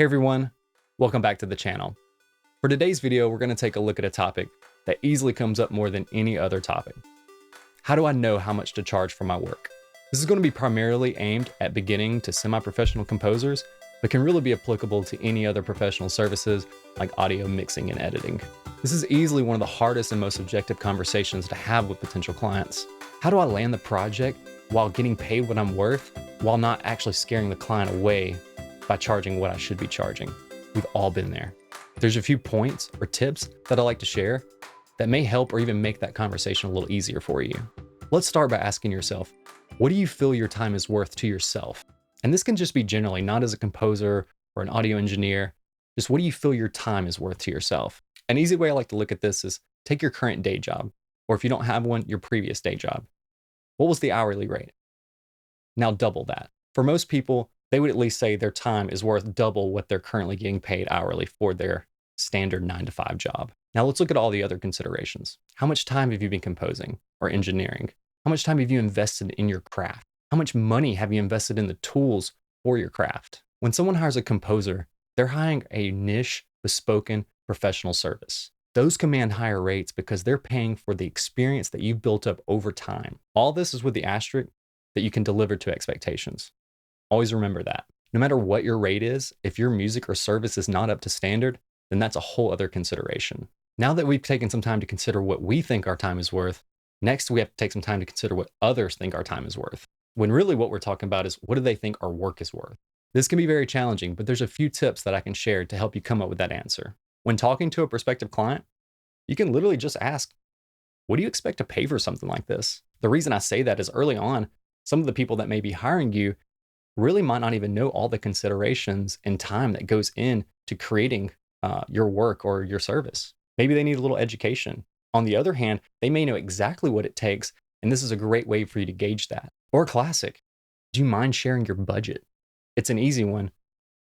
Hey everyone, welcome back to the channel. For today's video, we're going to take a look at a topic that easily comes up more than any other topic. How do I know how much to charge for my work? This is going to be primarily aimed at beginning to semi-professional composers, but can really be applicable to any other professional services like audio mixing and editing. This is easily one of the hardest and most subjective conversations to have with potential clients. How do I land the project while getting paid what I'm worth, while not actually scaring the client away by charging what I should be charging? We've all been there. There's a few points or tips that I like to share that may help or even make that conversation a little easier for you. Let's start by asking yourself, what do you feel your time is worth to yourself? And this can just be generally, not as a composer or an audio engineer. Just what do you feel your time is worth to yourself? An easy way I like to look at this is take your current day job, or if you don't have one, your previous day job. What was the hourly rate? Now double that. For most people, they would at least say their time is worth double what they're currently getting paid hourly for their standard 9-to-5 job. Now let's look at all the other considerations. How much time have you been composing or engineering? How much time have you invested in your craft? How much money have you invested in the tools for your craft? When someone hires a composer, they're hiring a niche, bespoken, professional service. Those command higher rates because they're paying for the experience that you've built up over time. All this is with the asterisk that you can deliver to expectations. Always remember that. No matter what your rate is, if your music or service is not up to standard, then that's a whole other consideration. Now that we've taken some time to consider what we think our time is worth, next we have to take some time to consider what others think our time is worth. When really what we're talking about is what do they think our work is worth? This can be very challenging, but there's a few tips that I can share to help you come up with that answer. When talking to a prospective client, you can literally just ask, what do you expect to pay for something like this? The reason I say that is early on, some of the people that may be hiring you really might not even know all the considerations and time that goes into creating your work or your service. Maybe they need a little education. On the other hand, they may know exactly what it takes, and this is a great way for you to gauge that. Or classic, do you mind sharing your budget? It's an easy one,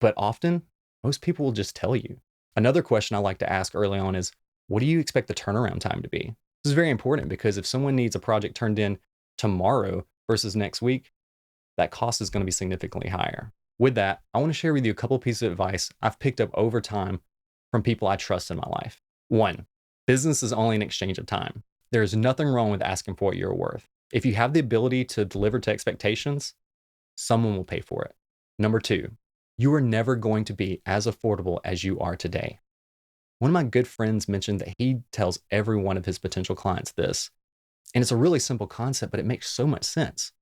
but often most people will just tell you. Another question I like to ask early on is, what do you expect the turnaround time to be? This is very important because if someone needs a project turned in tomorrow versus next week, that cost is going to be significantly higher. With that, I want to share with you a couple pieces of advice I've picked up over time from people I trust in my life. 1, business is only an exchange of time. There is nothing wrong with asking for what you're worth. If you have the ability to deliver to expectations, someone will pay for it. Number 2, you are never going to be as affordable as you are today. One of my good friends mentioned that he tells every one of his potential clients this, and it's a really simple concept, but it makes so much sense.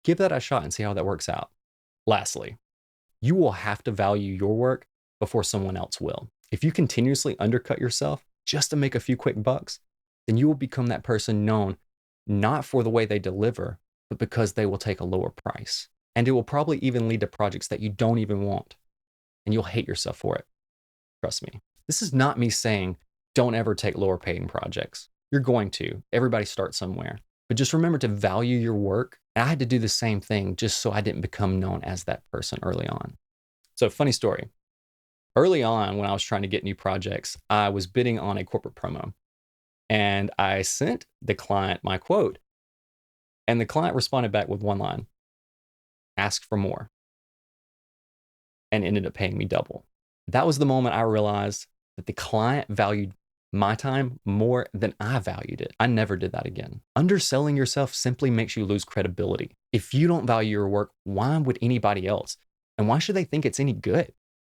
Give that a shot and see how that works out. Lastly, you will have to value your work before someone else will. If you continuously undercut yourself just to make a few quick bucks, then you will become that person known not for the way they deliver, but because they will take a lower price. And it will probably even lead to projects that you don't even want, and you'll hate yourself for it. Trust me. This is not me saying don't ever take lower paying projects. You're going to. Everybody starts somewhere. But just remember to value your work. And I had to do the same thing just so I didn't become known as that person early on. So funny story. Early on, when I was trying to get new projects, I was bidding on a corporate promo. And I sent the client my quote. And the client responded back with one line, ask for more. And ended up paying me double. That was the moment I realized that the client valued my time more than I valued it. I never did that again. Underselling yourself simply makes you lose credibility. If you don't value your work, why would anybody else? And why should they think it's any good?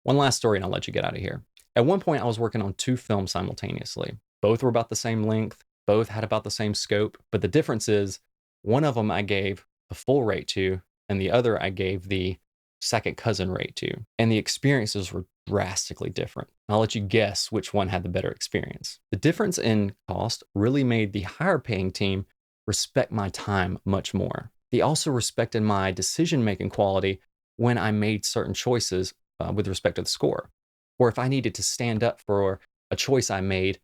One last story and I'll let you get out of here. At one point, I was working on 2 films simultaneously. Both were about the same length, both had about the same scope, but the difference is one of them I gave the full rate to, and the other I gave the second cousin rate to. And the experiences were drastically different. I'll let you guess which one had the better experience. The difference in cost really made the higher paying team respect my time much more. They also respected my decision-making quality when I made certain choices with respect to the score. Or if I needed to stand up for a choice I made,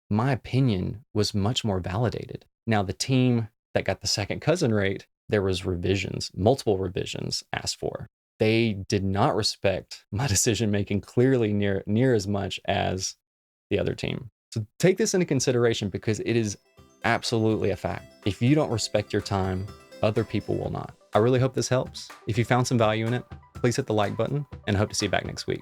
my opinion was much more validated. Now, the team that got the second cousin rate, there was revisions, multiple revisions asked for. They did not respect my decision-making clearly near as much as the other team. So take this into consideration because it is absolutely a fact. If you don't respect your time, other people will not. I really hope this helps. If you found some value in it, please hit the like button and I hope to see you back next week.